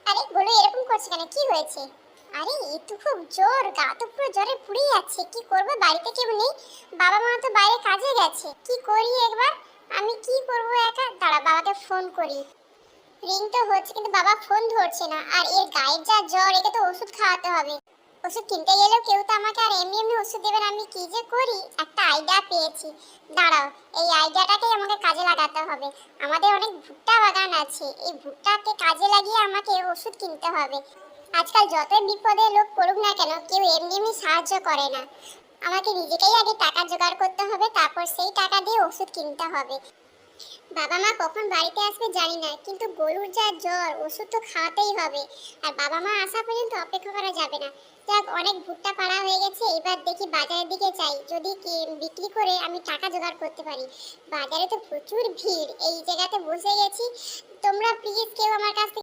আরে গোলু এরকম করছে কেন, কি হয়েছে? আরে এ তো খুব জ্বর, গা তো পুরো জ্বরে পুড়ে যাচ্ছে। কি করব, বাড়িতে কেউ নেই, বাবা মা তো বাইরে কাজে গেছে। কি করি একবার, আমি কি করব একা? দাঁড়া বাবাকে ফোন করি। রিং তো হচ্ছে কিন্তু বাবা ফোন ধরছে না। আর এর গায়ের যা জ্বর, একে তো ওষুধ খাওয়াতে হবে। ওষুধ কিনতে গেলেও কেউ তো আমাকে আর এমনি এমনি ওষুধ দেবে না। আমি কি যে করি, একটা আইডিয়া পেয়েছি। দাঁড়াও, এই আইডিয়াটাকেই আমাকে কাজে লাগাতে হবে। আমাদের অনেক ভুট্টা বাগান আছে, এই ভুট্টাকে কাজে লাগিয়ে আমাকে ওষুধ কিনতে হবে। আজকাল যতই বিপদে লোক পড়ুক না কেন, কেউ এমনি এমনি সাহায্য করে না। আমাকে নিজেকেই আগে টাকা জোগাড় করতে হবে, তারপর সেই টাকা দিয়ে ওষুধ কিনতে হবে। বাবা মা কখন বাড়িতে আসবে জানি না, কিন্তু গরুর যা জ্বর, ওষুধ তো খাওয়াতেই হবে। আর বাবা মা আসা পর্যন্ত অপেক্ষা করা যাবে না। যাক, অনেক ভুট্টা পাড়া হয়ে গেছে, এবার দেখি বাজারের দিকে যাই, যদি বিক্রি করে আমি টাকা জোগাড় করতে পারি। বাজারে তো প্রচুর ভিড়, এই জায়গাতে বসে গেছি। তোমরা প্লিজ কেউ আমার কাছ থেকে